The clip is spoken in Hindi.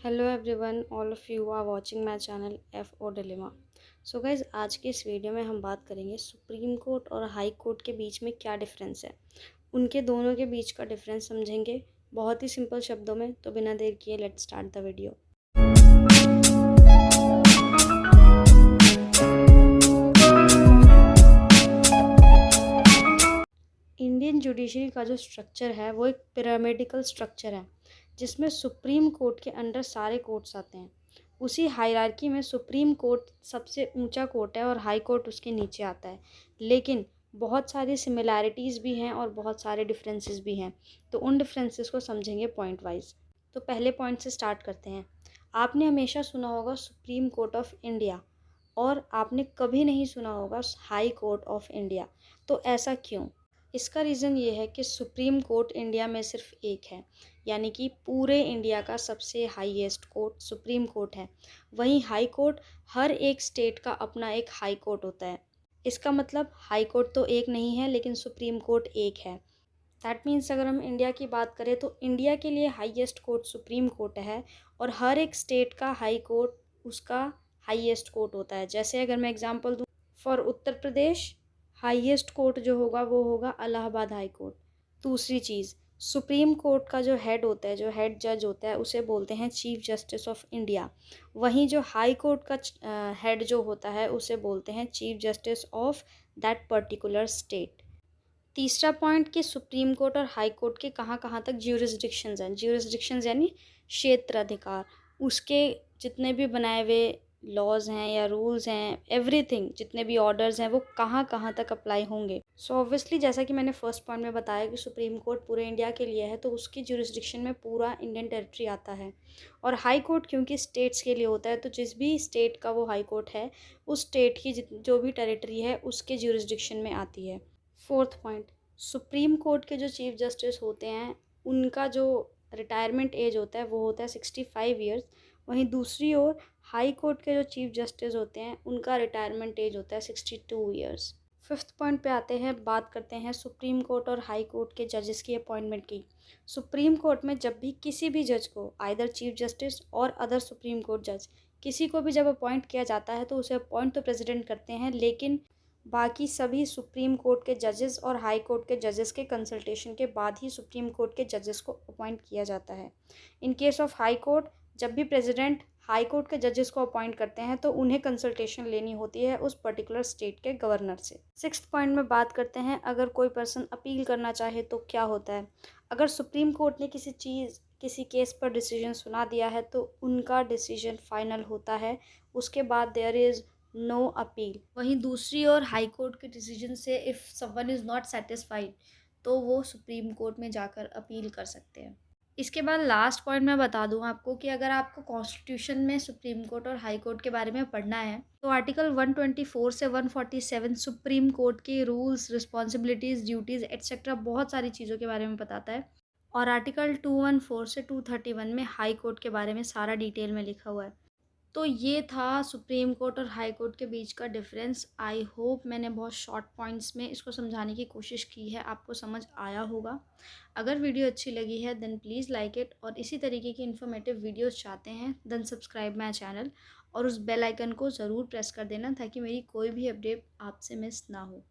Hello everyone, all of you are watching my channel FO dilemma. So guys, आज की इस वीडियो में हम बात करेंगे सुप्रीम कोर्ट और हाई कोर्ट के बीच में क्या डिफरेंस है। उनके दोनों के बीच का डिफरेंस समझेंगे बहुत ही सिंपल शब्दों में। तो बिना देर किए let's start the video. Indian judiciary का जो स्ट्रक्चर है वो एक पिरामिडिकल स्ट्रक्चर है, जिसमें सुप्रीम कोर्ट के अंडर सारे कोर्ट्स आते हैं। उसी हायरार्की में सुप्रीम कोर्ट सबसे ऊंचा कोर्ट है और हाई कोर्ट उसके नीचे आता है। लेकिन बहुत सारी सिमिलैरिटीज़ भी हैं और बहुत सारे डिफरेंसेस भी हैं। तो उन डिफरेंसेस को समझेंगे पॉइंट वाइज। तो पहले पॉइंट से स्टार्ट करते हैं। आपने हमेशा सुना होगा सुप्रीम कोर्ट ऑफ इंडिया, और आपने कभी नहीं सुना होगा हाई कोर्ट ऑफ इंडिया। तो ऐसा क्यों? इसका रीज़न ये है कि सुप्रीम कोर्ट इंडिया में सिर्फ एक है, यानी कि पूरे इंडिया का सबसे हाईएस्ट कोर्ट सुप्रीम कोर्ट है। वहीं हाई कोर्ट, हर एक स्टेट का अपना एक हाई कोर्ट होता है। इसका मतलब हाई कोर्ट तो एक नहीं है, लेकिन सुप्रीम कोर्ट एक है। दैट मीन्स अगर हम इंडिया की बात करें तो इंडिया के लिए हाईएस्ट कोर्ट सुप्रीम कोर्ट है, और हर एक स्टेट का हाई कोर्ट उसका हाईएस्ट कोर्ट होता है। जैसे अगर मैं एग्जांपल दूँ, for Uttar Pradesh highest court जो होगा वो होगा इलाहाबाद हाई कोर्ट। दूसरी चीज़, सुप्रीम कोर्ट का जो हेड होता है, जो हेड जज होता है, उसे बोलते हैं चीफ जस्टिस ऑफ इंडिया। वहीं जो हाई कोर्ट का हेड जो होता है उसे बोलते हैं chief justice of that particular state. तीसरा पॉइंट कि सुप्रीम कोर्ट और हाई कोर्ट के कहाँ कहाँ तक ज्यूरिसडिक्शंस हैं। ज्यूरिसडिक्शंस यानी क्षेत्राधिकार। उसके जितने भी बनाए हुए लॉज हैं या रूल्स हैं, एवरीथिंग, जितने भी ऑर्डर्स हैं, वो कहाँ कहाँ तक अप्लाई होंगे। सो ऑब्वियसली जैसा कि मैंने फर्स्ट पॉइंट में बताया कि सुप्रीम कोर्ट पूरे इंडिया के लिए है, तो उसकी ज्यूरिसडिक्शन में पूरा इंडियन टेरिटरी आता है। और हाई कोर्ट क्योंकि स्टेट्स के लिए होता है, तो जिस भी स्टेट का वो हाई कोर्ट है, उस स्टेट की जो भी टेरिटरी है उसके ज्यूरिसडिक्शन में आती है। फोर्थ पॉइंट, सुप्रीम कोर्ट के जो चीफ जस्टिस होते हैं उनका जो रिटायरमेंट एज होता है वो होता है 65 ईयर्स। वहीं दूसरी ओर हाई कोर्ट के जो चीफ जस्टिस होते हैं उनका रिटायरमेंट एज होता है 62 ईयर्स। फिफ्थ पॉइंट पे आते हैं, बात करते हैं सुप्रीम कोर्ट और हाई कोर्ट के जजेस की अपॉइंटमेंट की। सुप्रीम कोर्ट में जब भी किसी भी जज को, आइदर चीफ जस्टिस और अदर सुप्रीम कोर्ट जज, किसी को भी जब अपॉइंट किया जाता है तो उसे अपॉइंट तो प्रेसिडेंट करते हैं, लेकिन बाकी सभी सुप्रीम कोर्ट के जजेस और हाई कोर्ट के जजेस के कंसल्टेशन के बाद ही सुप्रीम कोर्ट के जजेस को अपॉइंट किया जाता है। In case of high court, जब भी प्रेसिडेंट हाई कोर्ट के जजेस को अपॉइंट करते हैं तो उन्हें कंसल्टेशन लेनी होती है उस पर्टिकुलर स्टेट के गवर्नर से। सिक्स्थ पॉइंट में बात करते हैं, अगर कोई पर्सन अपील करना चाहे तो क्या होता है। अगर सुप्रीम कोर्ट ने किसी केस पर डिसीजन सुना दिया है तो उनका डिसीजन फाइनल होता है। उसके बाद देयर इज़ नो अपील। वहीं दूसरी ओर हाई कोर्ट के डिसीजन से if someone is not satisfied तो वो सुप्रीम कोर्ट में जाकर अपील कर सकते हैं। इसके बाद लास्ट पॉइंट मैं बता दूं आपको कि अगर आपको कॉन्स्टिट्यूशन में सुप्रीम कोर्ट और हाई कोर्ट के बारे में पढ़ना है तो आर्टिकल 124 से 147 सुप्रीम कोर्ट के रूल्स, रिस्पॉन्सिबिलिटीज़, ड्यूटीज़ एट्सेट्रा बहुत सारी चीज़ों के बारे में बताता है। और आर्टिकल 214 से 231 में हाई कोर्ट के बारे में सारा डिटेल में लिखा हुआ है। तो ये था सुप्रीम कोर्ट और हाई कोर्ट के बीच का डिफरेंस। आई होप मैंने बहुत शॉर्ट पॉइंट्स में इसको समझाने की कोशिश की है, आपको समझ आया होगा। अगर वीडियो अच्छी लगी है देन प्लीज़ लाइक इट, और इसी तरीके की इन्फॉर्मेटिव वीडियोस चाहते हैं देन सब्सक्राइब माय चैनल, और उस बेल आइकन को ज़रूर प्रेस कर देना ताकि मेरी कोई भी अपडेट आपसे मिस ना हो।